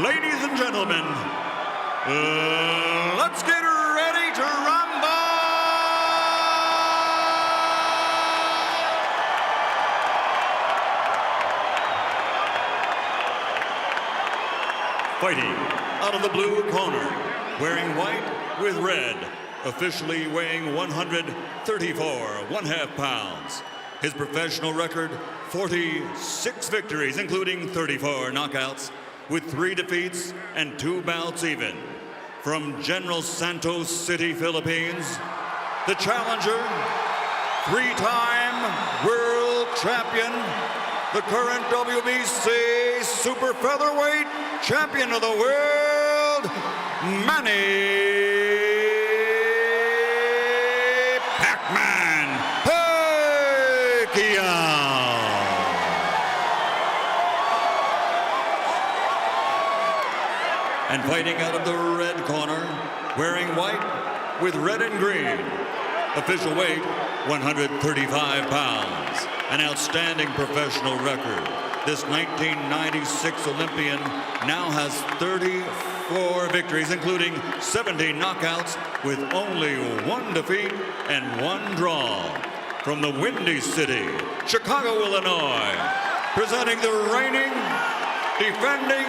Ladies and gentlemen, let's get ready to rumble! Fighting out of the blue corner, wearing white with red, officially weighing 134 1/2 pounds. His professional record, 46 victories, including 34 knockouts, with 3 defeats and 2 bouts even. From General Santos City, Philippines, the challenger, 3-time world champion, the current WBC super featherweight champion of the world, Manny Pacquiao. And fighting out of the red corner, wearing white with red and green. Official weight, 135 pounds. An outstanding professional record. This 1996 Olympian now has 34 victories, including 17 knockouts, with only 1 defeat and 1 draw. From the Windy City, Chicago, Illinois, presenting the reigning, defending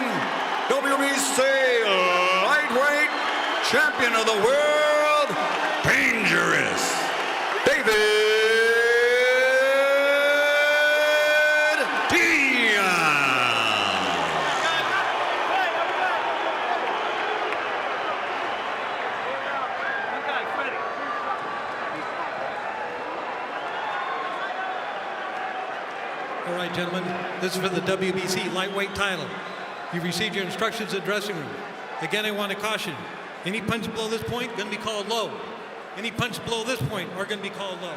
WBC Lightweight champion of the world, dangerous, David Diaz. All right, gentlemen, this is for the WBC Lightweight title. You've received your instructions in the dressing room. Again, I want to caution, any punch below this point going to be called low. Any punch below this point are going to be called low.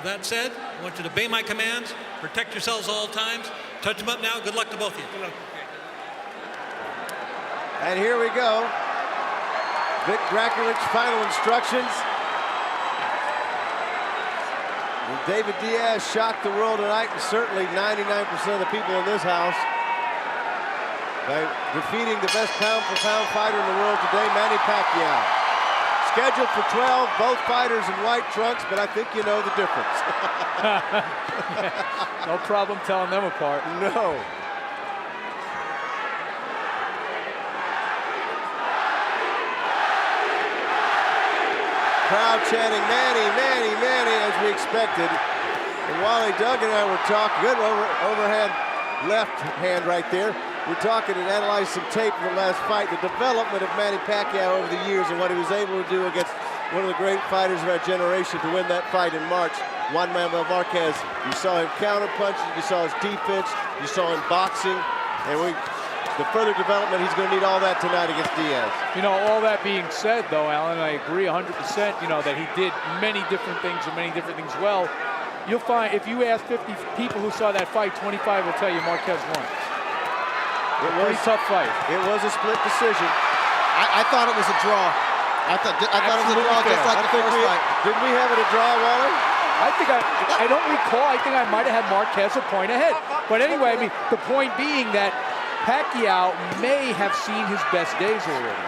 That said, I want you to obey my commands, protect yourselves all times. Touch them up now. Good luck to both of you. Good luck. And here we go. Vic Draculich's final instructions. David Diaz shocked the world tonight, and certainly 99% of the people in this house, by defeating the best pound-for-pound fighter in the world today, Manny Pacquiao. Scheduled for 12, both fighters in white trunks, but I think you know the difference. No problem telling them apart. No. Crowd chanting, Manny, Manny, Manny, as we expected. And Wally Doug and I were talking, good overhand left hand right there. We're talking and analyzing some tape from the last fight, the development of Manny Pacquiao over the years and what he was able to do against one of the great fighters of our generation to win that fight in March, Juan Manuel Marquez. You saw him counter-punching, you saw his defense, you saw him boxing, and the further development, he's going to need all that tonight against Diaz. You know, all that being said, though, Alan, I agree 100%, you know, that he did many different things and many different things well. You'll find, if you ask 50 people who saw that fight, 25 will tell you Marquez won. It was a tough fight. It was a split decision. I thought it was a draw. I thought it was a draw, just like the first fight. Didn't we have it a draw, Wally? I don't recall. I think I might have had Marquez a point ahead. But anyway, I mean, the point being that Pacquiao may have seen his best days already.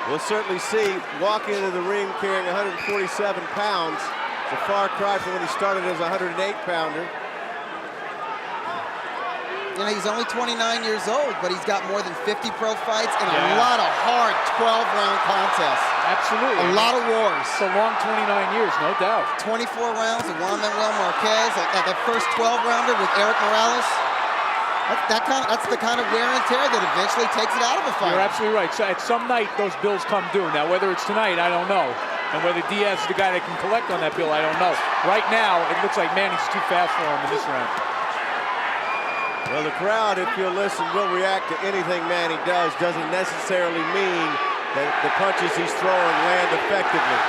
We'll certainly see. Walking into the ring carrying 147 pounds. It's a far cry from when he started as a 108-pounder. You know, he's only 29 years old, but he's got more than 50 pro fights and a lot of hard 12-round contests. Absolutely. A lot of wars. It's a long 29 years, no doubt. 24 rounds with Juan Manuel Marquez. That first 12-rounder with Eric Morales. That's the kind of wear and tear that eventually takes it out of a fight. You're absolutely right. So at some night, those bills come due. Now, whether it's tonight, I don't know. And whether Diaz is the guy that can collect on that bill, I don't know. Right now, it looks like Manny's too fast for him in this round. Well, the crowd, if you'll listen, will react to anything Manny does. Doesn't necessarily mean that the punches he's throwing land effectively.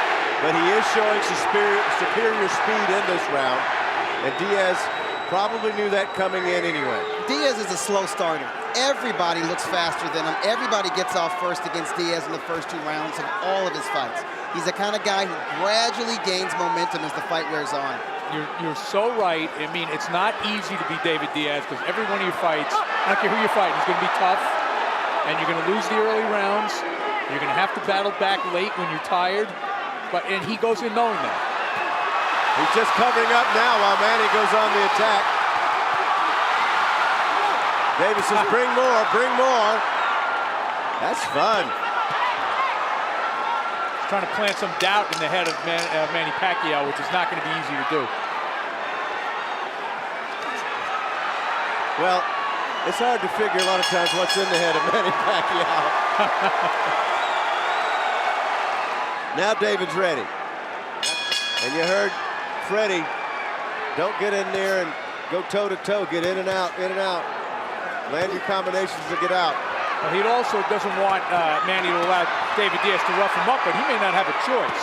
But he is showing superior speed in this round. And Diaz probably knew that coming in anyway. Diaz is a slow starter. Everybody looks faster than him. Everybody gets off first against Diaz in the first 2 rounds of all of his fights. He's the kind of guy who gradually gains momentum as the fight wears on. You're so right. I mean, it's not easy to beat David Diaz because every one of your fights, I don't care who you're fighting, is going to be tough. and you're going to lose the early rounds. You're going to have to battle back late when you're tired. And he goes in knowing that. He's just covering up now while Manny goes on the attack. Davis says, bring more, bring more. That's fun. He's trying to plant some doubt in the head of Manny Pacquiao, which is not going to be easy to do. Well, it's hard to figure a lot of times what's in the head of Manny Pacquiao. Now David's ready. And you heard Freddie, don't get in there and go toe-to-toe. Get in and out, in and out. Land your combinations to get out. Well, he also doesn't want Manny to allow David Diaz to rough him up, but he may not have a choice.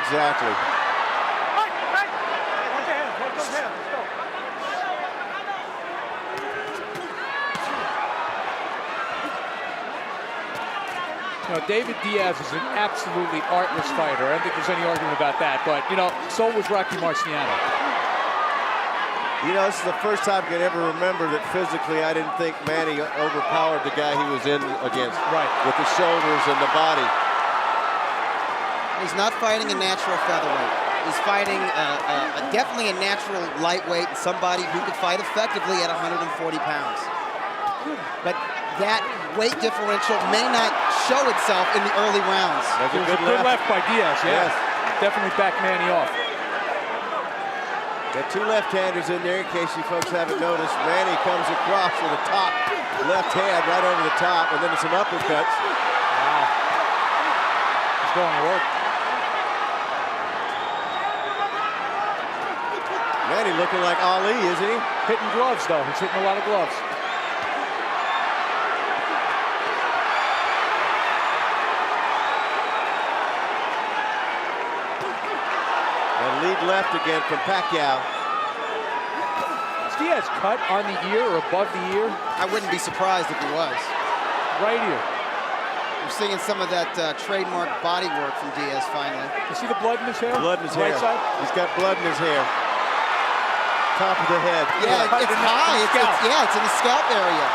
Exactly. You know, David Diaz is an absolutely artless fighter. I don't think there's any argument about that. But, you know, so was Rocky Marciano. You know, this is the first time I can ever remember that physically I didn't think Manny overpowered the guy he was in against. Right. With the shoulders and the body. He's not fighting a natural featherweight. He's fighting definitely a natural lightweight, somebody who could fight effectively at 140 pounds. But that weight differential may not show itself in the early rounds. That's a good left by Diaz, yeah. Yes. Definitely backed Manny off. Got two left-handers in there in case you folks haven't noticed. Manny comes across with a top left hand right over the top, and then some uppercuts. Wow. He's going to work. Manny looking like Ali, isn't he? Hitting gloves, though. He's hitting a lot of gloves. Lead left again from Pacquiao. Is Diaz cut on the ear or above the ear? I wouldn't be surprised if he was. Right ear. We're seeing some of that trademark body work from Diaz finally. You see the blood in his hair? Blood in his right hair. Side? He's got blood in his hair. Top of the head. Yeah, it's high. It's in the scalp area.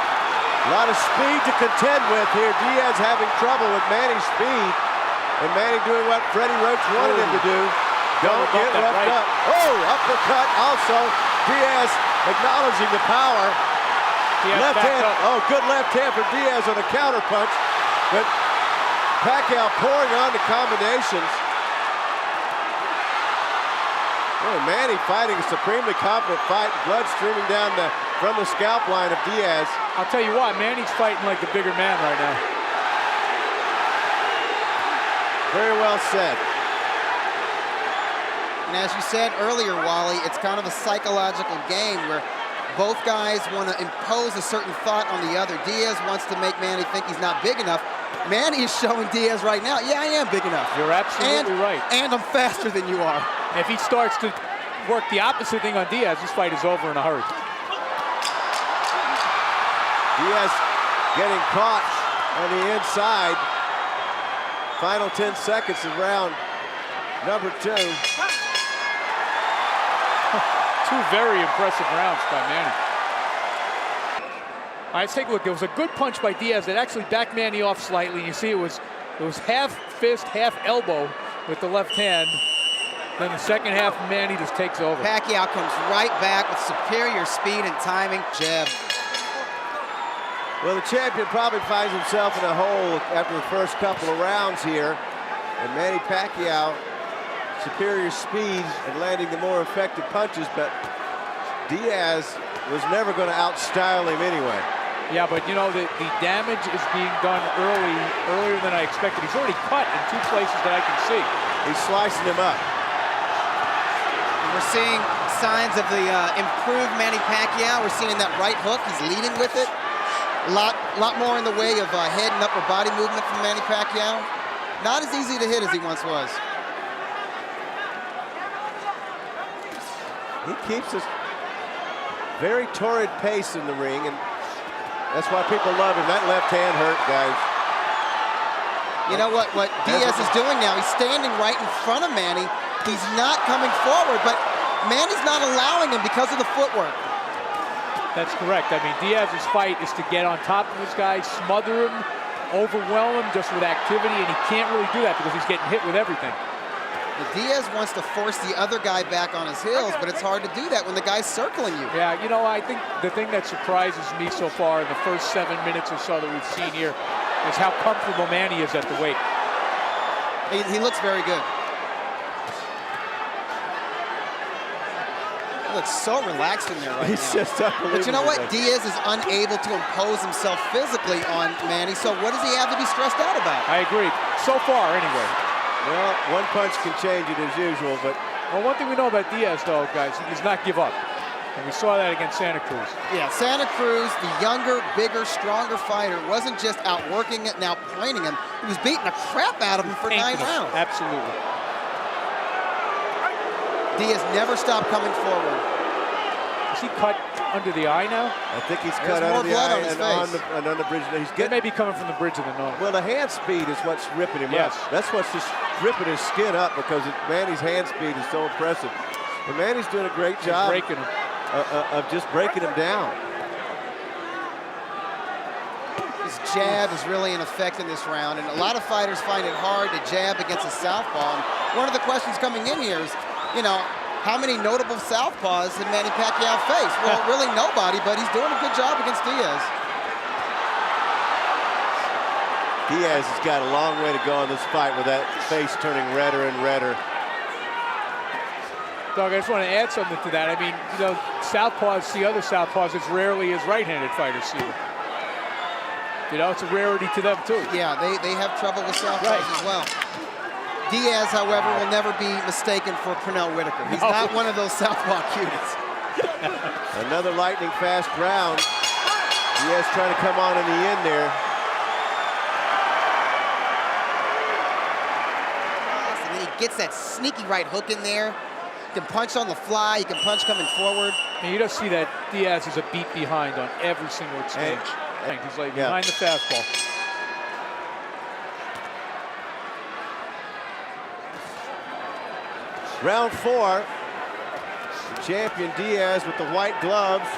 A lot of speed to contend with here. Diaz having trouble with Manny's speed. And Manny doing what Freddie Roach wanted him to do. Don't get roughed up. Oh, uppercut also. Diaz acknowledging the power. Diaz left hand. Up. Oh, good left hand for Diaz on a counter punch. But Pacquiao pouring on the combinations. Oh, Manny fighting a supremely confident fight. Blood streaming down from the scalp line of Diaz. I'll tell you what, Manny's fighting like the bigger man right now. Very well said. And as you said earlier, Wally, it's kind of a psychological game where both guys want to impose a certain thought on the other. Diaz wants to make Manny think he's not big enough. Manny is showing Diaz right now, yeah, I am big enough. You're absolutely right. And I'm faster than you are. If he starts to work the opposite thing on Diaz, this fight is over in a hurry. Diaz getting caught on the inside. Final 10 seconds of round number 2. Two very impressive rounds by Manny. All right, let's take a look. There was a good punch by Diaz that actually backed Manny off slightly. You see it was half fist, half elbow with the left hand. Then the second half, Manny just takes over. Pacquiao comes right back with superior speed and timing. Jab. Well, the champion probably finds himself in a hole after the first couple of rounds here. And Manny Pacquiao, superior speed and landing the more effective punches, but Diaz was never going to outstyle him anyway. Yeah, but you know, the damage is being done earlier than I expected. He's already cut in 2 places that I can see. He's slicing him up. And we're seeing signs of the improved Manny Pacquiao. We're seeing that right hook. He's leading with it. A lot more in the way of head and upper body movement from Manny Pacquiao. Not as easy to hit as he once was. He keeps a very torrid pace in the ring, and that's why people love him. That left hand hurt, guys. You know what Diaz is doing now? He's standing right in front of Manny. He's not coming forward, but Manny's not allowing him because of the footwork. That's correct. I mean, Diaz's fight is to get on top of his guy, smother him, overwhelm him just with activity, and he can't really do that because he's getting hit with everything. Diaz wants to force the other guy back on his heels, but it's hard to do that when the guy's circling you. Yeah, you know, I think the thing that surprises me so far in the first 7 minutes or so that we've seen here is how comfortable Manny is at the weight. He looks very good. He looks so relaxed in there right He's now. just unbelievable. But you know what? Diaz is unable to impose himself physically on Manny, so what does he have to be stressed out about? I agree. So far, anyway. Well, one punch can change it as usual, but... Well, one thing we know about Diaz, though, guys, he does not give up. And we saw that against Santa Cruz. Yeah, Santa Cruz, the younger, bigger, stronger fighter, wasn't just outworking it and outpointing him. He was beating the crap out of him for 9 rounds. Absolutely. Diaz never stopped coming forward. Is he cut under the eye now? I think he's There's cut more under the blood eye on his and on the bridge. He's It getting... may be coming from the bridge of the nose. Well, the hand speed is what's ripping him Yes. up. That's what's just ripping his skin up because Manny's hand speed is so impressive. And Manny's doing a great job Breaking him. of just breaking him down. His jab is really in effect in this round, and a lot of fighters find it hard to jab against a southpaw. And one of the questions coming in here is, you know, how many notable southpaws did Manny Pacquiao face? Well, really nobody, but he's doing a good job against Diaz. Diaz has got a long way to go in this fight with that face turning redder and redder. Doug, I just want to add something to that. I mean, you know, southpaws see other southpaws as rarely as right-handed fighters see them. You know, it's a rarity to them, too. Yeah, they have trouble with southpaws as well. Diaz, however, will never be mistaken for Pernell Whitaker. He's not one of those southpaw cuties. Another lightning fast round. Diaz trying to come on in the end there. And then he gets that sneaky right hook in there. He can punch on the fly. He can punch coming forward. And you just see that Diaz is a beat behind on every single exchange. He's like behind the fastball. Round 4. The champion Diaz with the white gloves.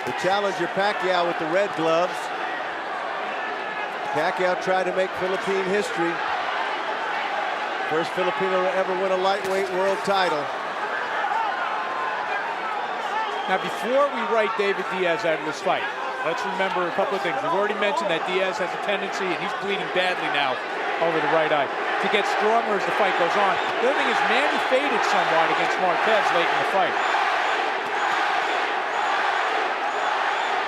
The challenger Pacquiao with the red gloves. Pacquiao tried to make Philippine history. First Filipino to ever win a lightweight world title. Now, before we write David Diaz out of this fight, let's remember a couple of things. We've already mentioned that Diaz has a tendency, and he's bleeding badly now over the right eye, to get stronger as the fight goes on. The other thing is Manny faded somewhat against Marquez late in the fight.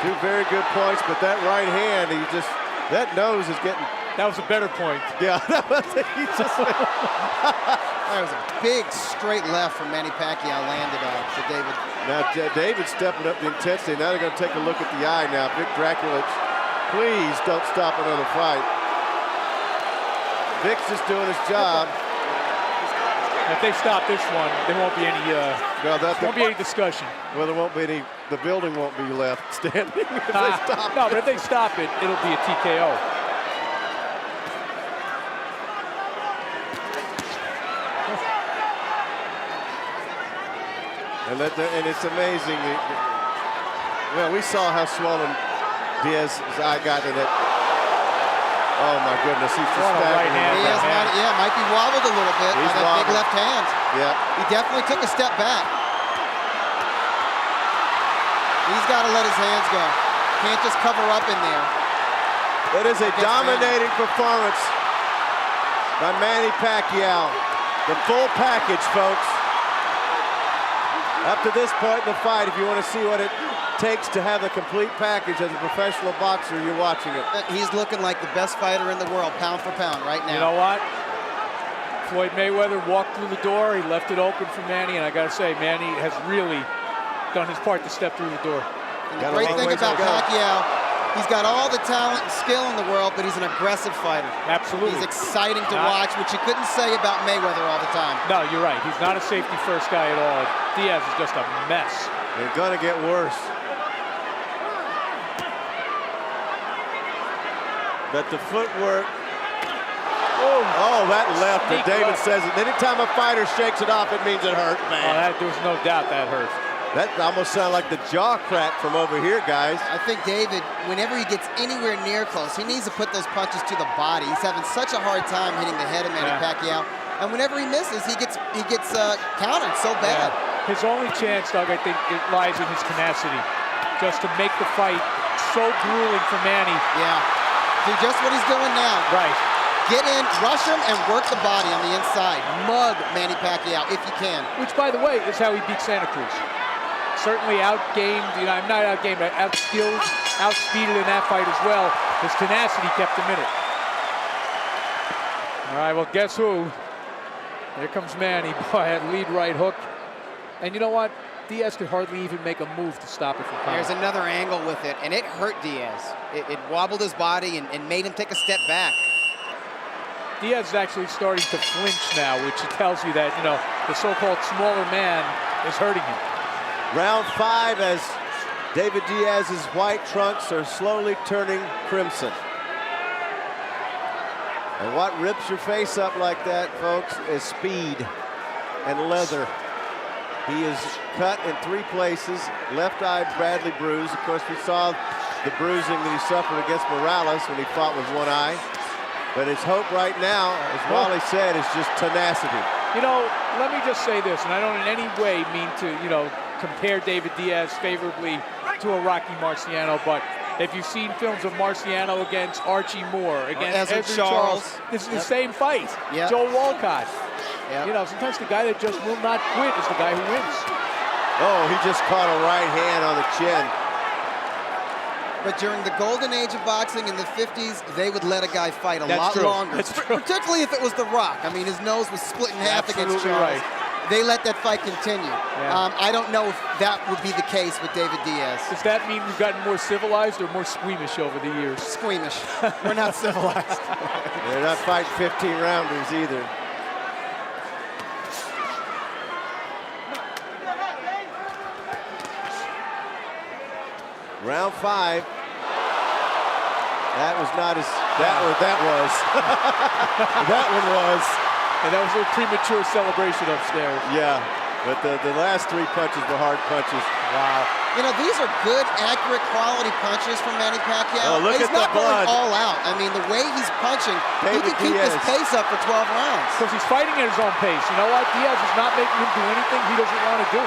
Two very good points, but that right hand, that nose is getting... That was a better point. Yeah, that was That was a big straight left from Manny Pacquiao landed on for David. Now David's stepping up the intensity. Now they're going to take a look at the eye now. Vic Draculich, please don't stop another fight. Vic's just doing his job. If they stop this one, there won't be any discussion. Well, there won't be any. The building won't be left standing if they stop. No, but if they stop it, it'll be a TKO. And it's amazing. Well, we saw how swollen Diaz's eye got in it. Oh my goodness, he's just right hand. Diaz might be wobbled a little bit by that big left hand. Yeah. He definitely took a step back. He's got to let his hands go. Can't just cover up in there. It is a dominating performance by Manny Pacquiao. The full package, folks. Up to this point in the fight, if you want to see what it takes to have a complete package as a professional boxer, you're watching it. He's looking like the best fighter in the world, pound for pound, right now. You know what? Floyd Mayweather walked through the door. He left it open for Manny, and I got to say, Manny has really done his part to step through the door. And the great thing about Pacquiao, he's got all the talent and skill in the world, but he's an aggressive fighter. Absolutely. He's exciting to watch, which you couldn't say about Mayweather all the time. No, you're right. He's not a safety-first guy at all. Diaz is just a mess. They're going to get worse. But the footwork. Oh, that left. And David says it. Anytime a fighter shakes it off, it means it hurt, man. There was no doubt that hurt. That almost sounded like the jaw crack from over here, guys. I think David, whenever he gets anywhere near close, he needs to put those punches to the body. He's having such a hard time hitting the head of Manny Pacquiao. And whenever he misses, he gets countered so bad. Yeah. His only chance, Doug, I think, it lies in his tenacity. Just to make the fight so grueling for Manny. Yeah. Do just what he's doing now. Right. Get in, rush him, and work the body on the inside. Mug Manny Pacquiao if you can. Which, by the way, is how he beat Santa Cruz. Certainly outgamed, you know, I'm not outgamed, but outskilled, outspeeded in that fight as well. His tenacity kept him in it. All right, well, guess who? Here comes Manny, boy, that lead right hook. And you know what? Diaz could hardly even make a move to stop it from coming. There's another angle with it, and it hurt Diaz. It wobbled his body and made him take a step back. Diaz is actually starting to flinch now, which tells you that, you know, the so-called smaller man is hurting him. Round 5 as David Diaz's white trunks are slowly turning crimson. And what rips your face up like that, folks, is speed and leather. He is cut in 3 places, left eye badly bruised. Of course, we saw the bruising that he suffered against Morales when he fought with one eye. But his hope right now, as Wally said, is just tenacity. You know, let me just say this, and I don't in any way mean to, you know, compare David Diaz favorably to a Rocky Marciano, but if you've seen films of Marciano against Archie Moore, against Ezra Charles, this is the same fight. Joe Walcott. You know, sometimes the guy that just will not quit is the guy who wins. Oh, he just caught a right hand on the chin. But during the golden age of boxing in the 50s, they would let a guy fight a lot longer. That's true. Particularly if it was The Rock. I mean, his nose was split in half against Charles. They let that fight continue. I don't know if that would be the case with David Diaz. Does that mean we've gotten more civilized or more squeamish over the years? Squeamish. We're not civilized. They're not fighting 15-rounders either. Round 5. That was not as that was. That one was. And that was a premature celebration upstairs. Yeah, but the last 3 punches were hard punches. Wow. You know, these are good, accurate, quality punches from Manny Pacquiao. Oh, look he's at the not going blood. all out. I mean, the way he's punching, he can keep his pace up for 12 rounds. Because he's fighting at his own pace. You know what? Diaz is not making him do anything he doesn't want to do.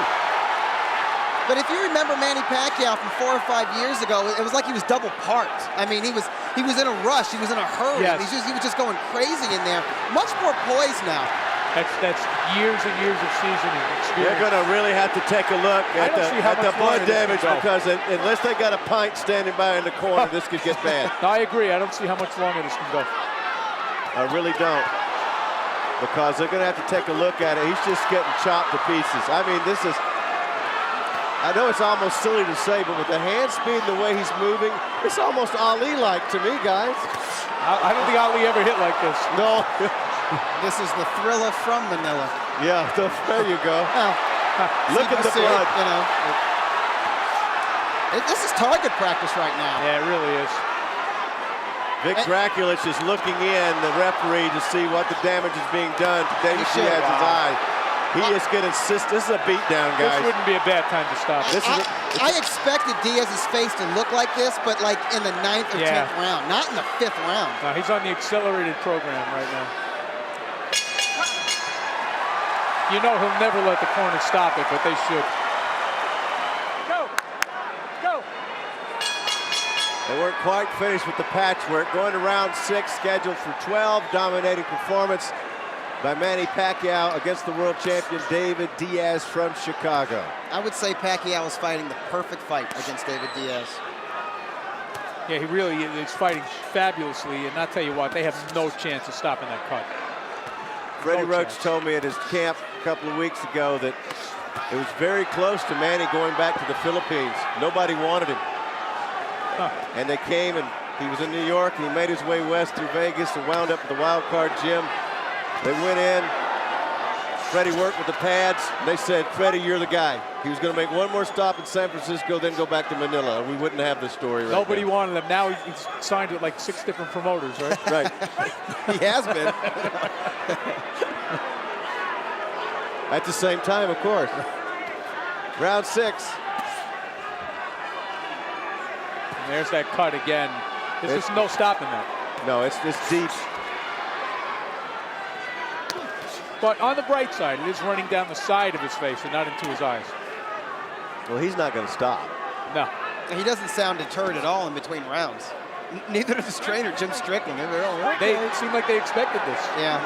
But if you remember Manny Pacquiao from 4 or 5 years ago, it was like he was double parked. I mean, he was in a rush. He was in a hurry. Yes. He was just going crazy in there. Much more poised now. That's years and years of seasoning experience. They're going to really have to take a look at the blood damage because unless they got a pint standing by in the corner, this could get bad. No, I agree. I don't see how much longer this can go. I really don't. Because they're going to have to take a look at it. He's just getting chopped to pieces. I mean, this is... I know it's almost silly to say, but with the hand speed and the way he's moving, it's almost Ali-like to me, guys. I don't think Ali ever hit like this. No. This is the Thriller from Manila. Yeah, there you go. Well, look at the blood. You know, this is target practice right now. Yeah, it really is. Vic Draculich is looking in, the referee, to see what the damage is being done to David Diaz's eye. He is going to insist. This is a beatdown, guys. This wouldn't be a bad time to stop. I expected Diaz's face to look like this, but like in the 9th or 10th round, not in the 5th round. No, he's on the accelerated program right now. You know he'll never let the corner stop it, but they should. Go! Go! They weren't quite finished with the patchwork. Going to round 6, scheduled for 12. Dominating performance by Manny Pacquiao against the world champion David Diaz from Chicago. I would say Pacquiao is fighting the perfect fight against David Diaz. Yeah, he really is fighting fabulously, and I'll tell you what, they have no chance of stopping that cut. Freddie Roach told me at his camp a couple of weeks ago that it was very close to Manny going back to the Philippines. Nobody wanted him. And they came, and he was in New York, and he made his way west through Vegas and wound up at the Wild Card Gym. They went in. Freddie worked with the pads. They said, Freddie, you're the guy. He was going to make one more stop in San Francisco, then go back to Manila. We wouldn't have this story right Nobody now. wanted him. Now he's signed with like 6 different promoters, right? Right. He has been. At the same time, of course. Round 6. And there's that cut again. There's just no stopping that. No, it's deep. But on the bright side, it is running down the side of his face and not into his eyes. Well, he's not going to stop. No. He doesn't sound deterred at all in between rounds. Neither does his trainer, Jim Strickland. They're all right. They seem like they expected this. Yeah.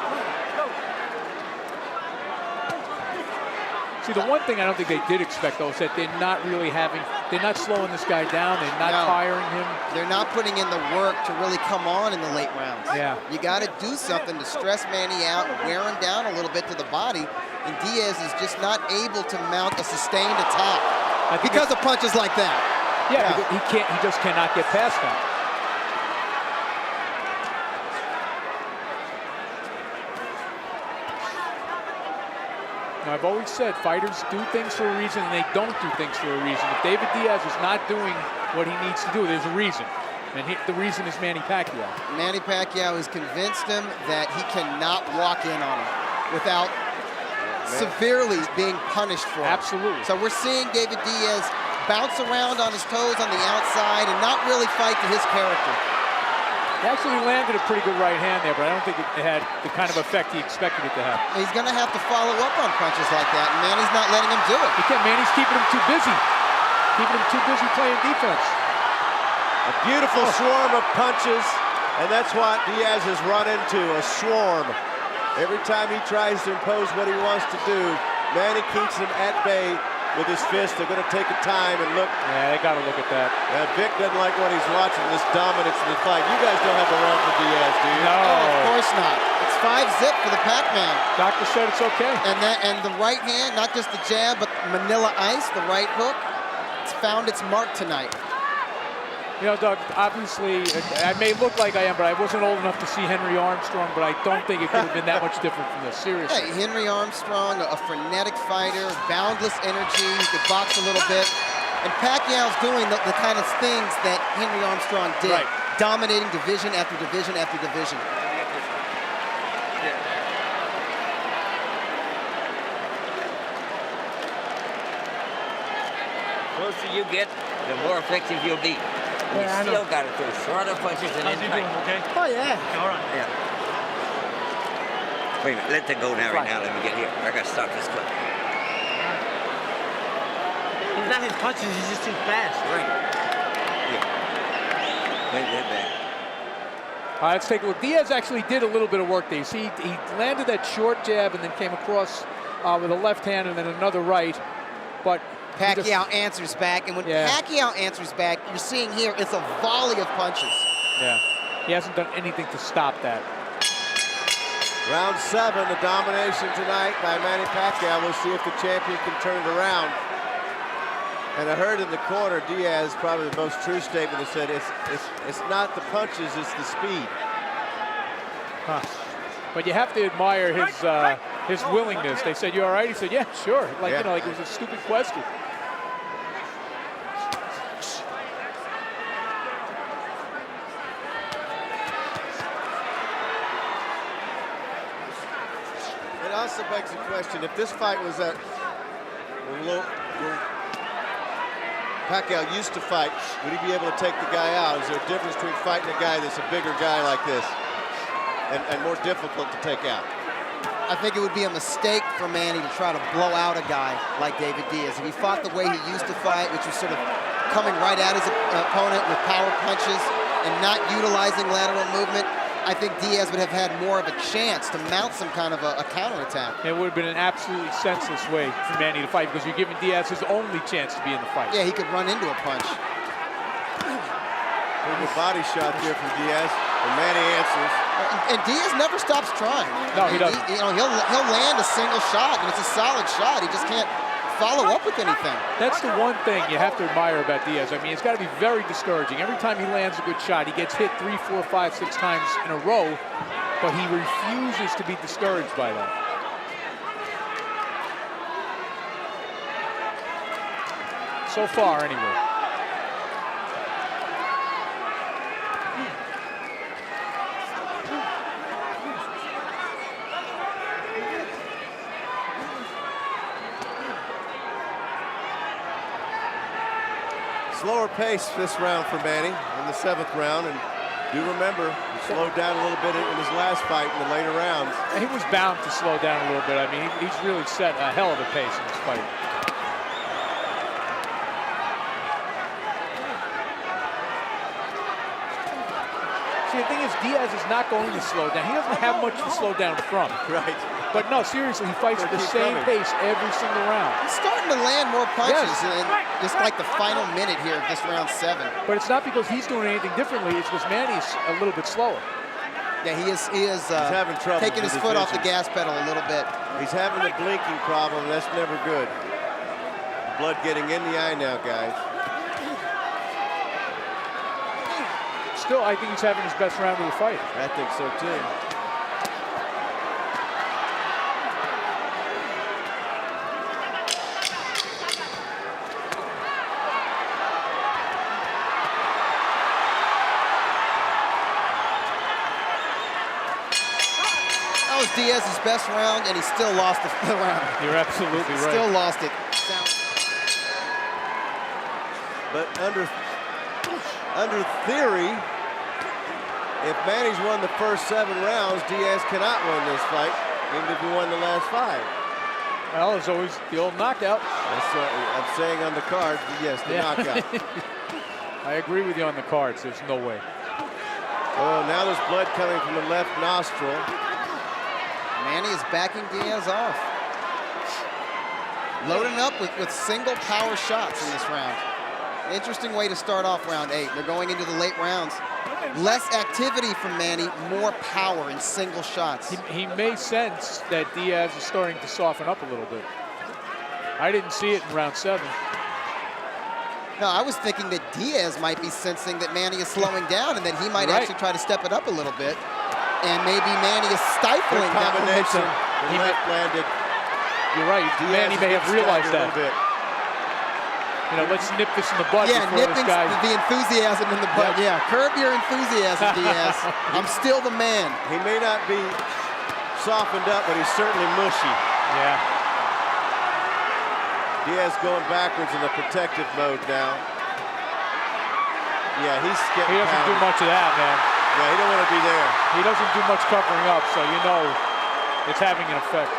See, the one thing I don't think they did expect, though, is that they're not slowing this guy down. They're not firing him. They're not putting in the work to really come on in the late rounds. Yeah. You got to do something to stress Manny out, wear him down a little bit to the body, and Diaz is just not able to mount a sustained attack because of punches like that. Yeah, he can't. He just cannot get past that. Now, I've always said fighters do things for a reason and they don't do things for a reason. If David Diaz is not doing what he needs to do, there's a reason. And the reason is Manny Pacquiao. Manny Pacquiao has convinced him that he cannot walk in on him without severely being punished for it. Absolutely. So we're seeing David Diaz bounce around on his toes on the outside and not really fight to his character. He actually landed a pretty good right hand there, but I don't think it had the kind of effect he expected it to have. He's going to have to follow up on punches like that, and Manny's not letting him do it. He can't. Manny's keeping him too busy. Keeping him too busy playing defense. A beautiful swarm of punches, and that's what Diaz has run into, a swarm. Every time he tries to impose what he wants to do, Manny keeps him at bay with his fist. They're going to take a time and look. Yeah, they got to look at that. Vic doesn't like what he's watching, this dominance in the fight. You guys don't have a run for Diaz, do you? No. Oh, of course not. It's 5-zip for the Pac-Man. Doctor said it's okay. And the right hand, not just the jab, but Manila Ice, the right hook, it's found its mark tonight. You know, Doug, obviously, I may look like I am, but I wasn't old enough to see Henry Armstrong, but I don't think it could have been that much different from this, seriously. Hey, Henry Armstrong, a frenetic fighter, boundless energy, he could box a little bit. And Pacquiao's doing the kind of things that Henry Armstrong did, right. Dominating division after division after division. The closer you get, the more effective you'll be. You still got to throw shorter punches and then tight. Okay? Oh, yeah. All right. Yeah. Wait a minute, let them go now, right now. Let me get here. I got to stop this clip. It's not his punches, he's just too fast. Right. Yeah. Wait that back. All right, let's take a look. Diaz actually did a little bit of work there. You see, he landed that short jab and then came across with a left hand and then another right. But Pacquiao answers back, and when Pacquiao answers back, you're seeing here, it's a volley of punches. Yeah, he hasn't done anything to stop that. Round 7, the domination tonight by Manny Pacquiao. We'll see if the champion can turn it around. And I heard in the corner, Diaz, probably the most true statement, that said it's not the punches, it's the speed. Huh. But you have to admire his willingness. They said, "You all right?" He said, "Yeah, sure." Like you know, like it was a stupid question. It also begs the question, if this fight was at where Pacquiao used to fight, would he be able to take the guy out? Is there a difference between fighting a guy that's a bigger guy like this and more difficult to take out? I think it would be a mistake for Manny to try to blow out a guy like David Diaz. If he fought the way he used to fight, which was sort of coming right at his opponent with power punches and not utilizing lateral movement, I think Diaz would have had more of a chance to mount some kind of a counterattack. It would have been an absolutely senseless way for Manny to fight because you're giving Diaz his only chance to be in the fight. Yeah, he could run into a punch. There's a body shot there from Diaz, and Manny answers. And Diaz never stops trying. No, he doesn't. He'll land a single shot, and it's a solid shot. He just can't follow up with anything. That's the one thing you have to admire about Diaz. I mean, it's got to be very discouraging. Every time he lands a good shot, he gets hit 3, 4, 5, 6 times in a row, but he refuses to be discouraged by that. So far, anyway. pace this round for Manny in the 7th round. And do remember, he slowed down a little bit in his last fight in the later rounds. And he was bound to slow down a little bit. I mean, he's really set a hell of a pace in this fight. See, the thing is, Diaz is not going to slow down. He doesn't have much to slow down from. Right. But no, seriously, he fights at the same pace every single round. He's starting to land more punches in just like the final minute here of this round 7. But it's not because he's doing anything differently. It's because Manny's a little bit slower. Yeah, he is having trouble taking with his his foot off the vision. gas pedal a little bit. He's having a blinking problem. That's never good. Blood getting in the eye now, guys. Still, I think he's having his best round of the fight. I think so, too. That was Diaz's best round, and he still lost the round. You're absolutely right. Still lost it. But under theory, if Manny's won the first 7 rounds, Diaz cannot win this fight, even if he won the last 5. Well, there's always the old knockout. That's I'm saying on the card, yes, the knockout. I agree with you on the cards. There's no way. Oh, now there's blood coming from the left nostril. Manny is backing Diaz off. Loading up with single power shots in this round. Interesting way to start off round 8. They're going into the late rounds. Less activity from Manny, more power in single shots. He may sense that Diaz is starting to soften up a little bit. I didn't see it in round 7. No, I was thinking that Diaz might be sensing that Manny is slowing down and that he might actually try to step it up a little bit. And maybe Manny is stifling that combination. momentum. The left landed. You're right. Diaz Manny may have realized that. Bit. You know, let's nip this in the bud before nipping this guy. the enthusiasm in the bud. Yeah, curb your enthusiasm, Diaz. I'm still the man. He may not be softened up, but he's certainly mushy. Yeah. Diaz going backwards in the protective mode now. Yeah, he's getting He doesn't do pounded. much of that, man. Yeah, he don't want to be there. He doesn't do much covering up, so you know it's having an effect.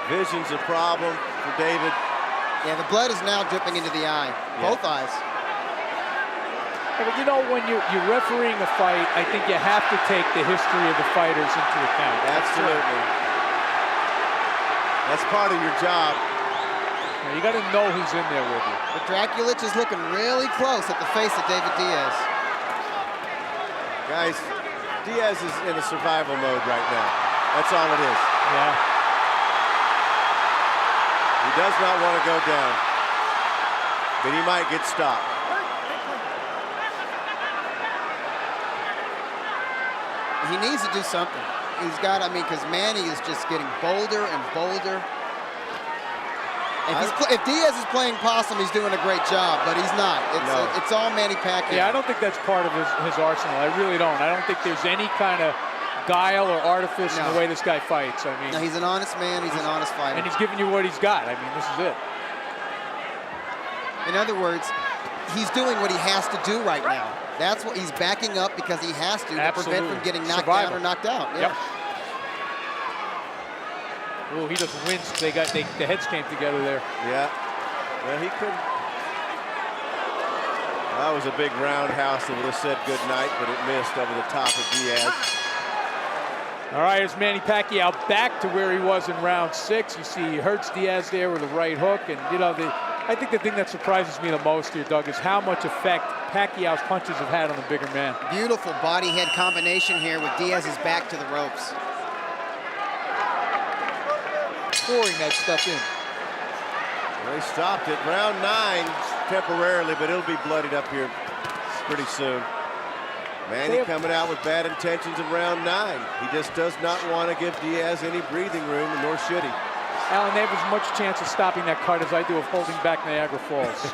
Vision's a problem for David. Yeah, the blood is now dripping into the eye. Both eyes. Yeah, but you know, when you're refereeing a fight, I think you have to take the history of the fighters into account. Absolutely. That's part of your job. Yeah, you got to know who's in there with you. But Draculich is looking really close at the face of David Diaz. Guys, Diaz is in a survival mode right now. That's all it is. Yeah. He does not want to go down, but he might get stopped. He needs to do something. He's got, I mean, because Manny is just getting bolder and bolder. If Diaz is playing possum, he's doing a great job, but he's not. It's all Manny Pacquiao. Yeah, I don't think that's part of his arsenal. I really don't. I don't think there's any kind of guile or artifice in the way this guy fights. I mean, no, he's an honest man. He's an honest fighter. And he's giving you what he's got. I mean, this is it. In other words, he's doing what he has to do right now. That's what he's backing up because he has to prevent from getting knocked down or knocked out. Yeah. Yep. Oh, he just wins. The heads came together there. Yeah. Well, he couldn't. That was a big roundhouse that would have said good night, but it missed over the top of Diaz. All right, here's Manny Pacquiao back to where he was in round 6. You see he hurts Diaz there with a right hook. And, you know, I think the thing that surprises me the most here, Doug, is how much effect Pacquiao's punches have had on the bigger man. Beautiful body-head combination here with Diaz's back to the ropes. Pouring that stuff in. Well, they stopped it. Round 9 temporarily, but it'll be bloodied up here pretty soon. Manny coming out with bad intentions in round 9. He just does not want to give Diaz any breathing room, and nor should he. Alan, they have as much chance of stopping that cut as I do of holding back Niagara Falls.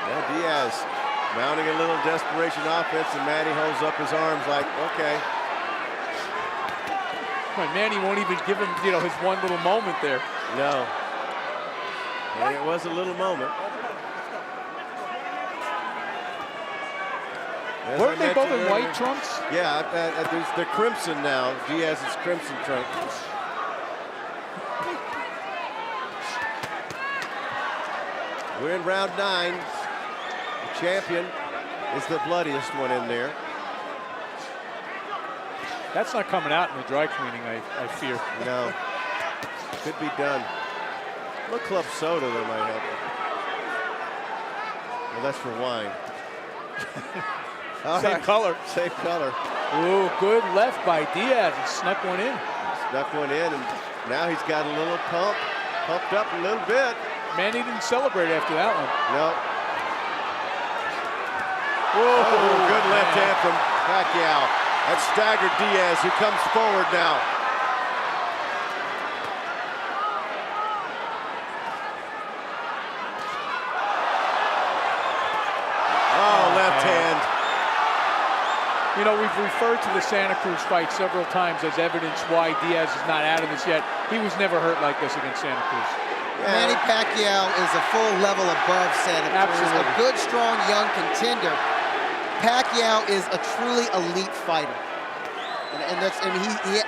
Now Diaz Mounting a little desperation offense, and Manny holds up his arms like, okay. Manny won't even give him, you know, his one little moment there. No. And it was a little moment. As Weren't I they both in mentioned white earlier- trunks? Yeah, they're crimson now. Diaz's crimson trunk. We're in round 9. The champion is the bloodiest one in there. That's not coming out in the dry cleaning, I fear. No. Could be done. A little club soda that might help. Well, that's for wine. All Same right. color. Same color. Ooh, good left by Diaz. He snuck one in. Snuck one in, and now he's got a little pumped up a little bit. Manny didn't celebrate after that one. No. Whoa, good left hand from Pacquiao. That staggered Diaz, who comes forward now. Oh, left hand. You know, we've referred to the Santa Cruz fight several times as evidence why Diaz is not out of this yet. He was never hurt like this against Santa Cruz. Manny Pacquiao is a full level above Santa Cruz. Absolutely. A good, strong, young contender. Pacquiao is a truly elite fighter.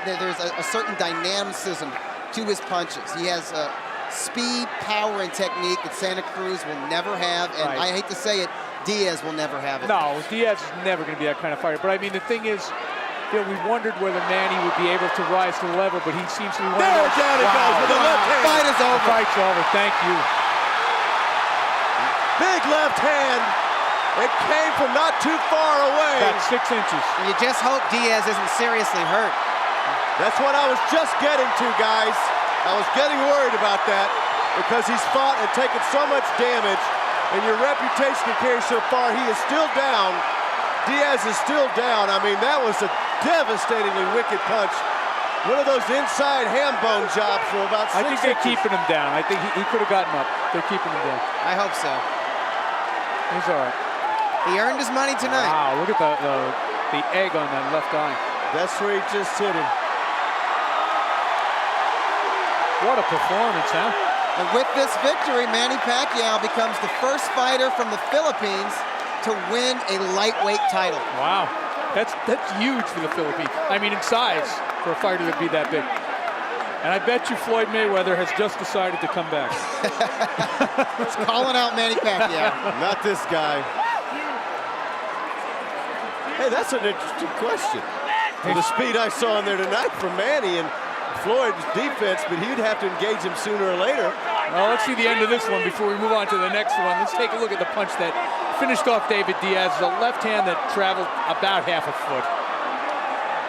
There's a certain dynamicism to his punches. He has speed, power, and technique that Santa Cruz will never have. And Right. I hate to say it, Diaz will never have it. No, Diaz is never going to be that kind of fighter. But I mean, the thing is, you know, we wondered whether Manny would be able to rise to the level, but he seems to be one of those. Down it goes with the left hand. Fight is over. Fight's over. Thank you. Big left hand. It came from not too far away. About 6 inches. You just hope Diaz isn't seriously hurt. That's what I was just getting to, guys. I was getting worried about that because he's fought and taken so much damage, and your reputation to carry so far. He is still down. Diaz is still down. I mean, that was a devastatingly wicked punch. One of those inside ham bone jobs from about 6 I think they're inches. keeping him down. I think he could have gotten up. They're keeping him down. I hope so. He's all right. He earned his money tonight. Wow, look at the egg on that left eye. That's where he just hit him. What a performance, huh? And with this victory, Manny Pacquiao becomes the first fighter from the Philippines to win a lightweight title. Wow, that's huge for the Philippines. I mean, in size for a fighter to be that big. And I bet you Floyd Mayweather has just decided to come back. It's calling out Manny Pacquiao. Not this guy. Hey, that's an interesting question. For the speed I saw in there tonight from Manny and Floyd's defense, but he'd have to engage him sooner or later. Well, let's see the end of this one before we move on to the next one. Let's take a look at the punch that finished off David Diaz. A left hand that traveled about half a foot.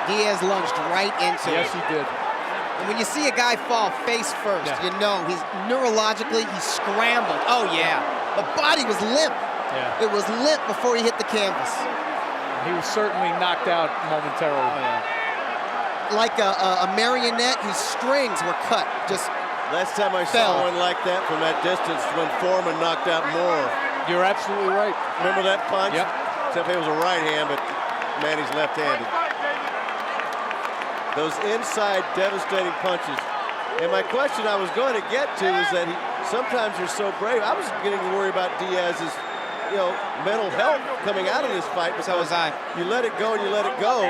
Diaz lunged right into it. Yes, he did. And when you see a guy fall face first, you know he's neurologically, he scrambled. Oh, yeah. The body was limp. Yeah. It was limp before he hit the canvas. He was certainly knocked out momentarily. Oh, yeah. Like a marionette whose strings were cut. Just Last time I saw one like that from that distance when Foreman knocked out Moore. You're absolutely right. Remember that punch? Yep. Except it was a right hand, but Manny's left-handed. Those inside devastating punches. And my question I was going to get to is that sometimes you're so brave. I was getting to worry about Diaz's, mental health coming out of this fight. So was I. You let it go and you let it go.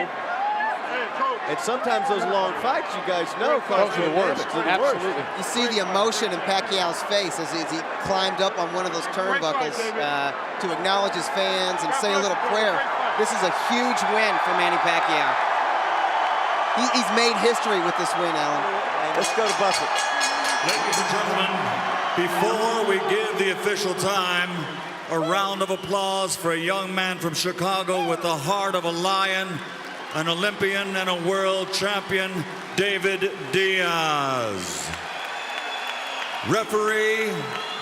And sometimes those long fights, you guys know, cause Those are the worst. Absolutely. You see the emotion in Pacquiao's face as he climbed up on one of those turnbuckles to acknowledge his fans and say a little prayer. This is a huge win for Manny Pacquiao. He's made history with this win, Alan. Let's go to Buffett. Ladies and gentlemen, before we give the official time, a round of applause for a young man from Chicago with the heart of a lion, an Olympian and a world champion, David Diaz. Referee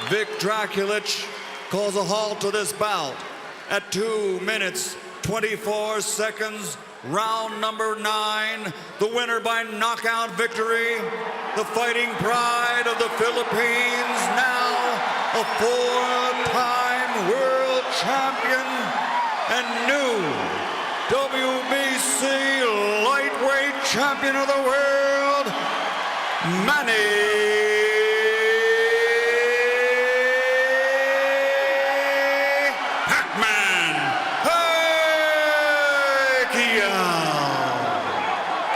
Vic Draculich calls a halt to this bout at 2 minutes, 24 seconds, round number 9. The winner by knockout victory, the fighting pride of the Philippines, now a 4-time world champion, and new WBC Lightweight Champion of the World, Manny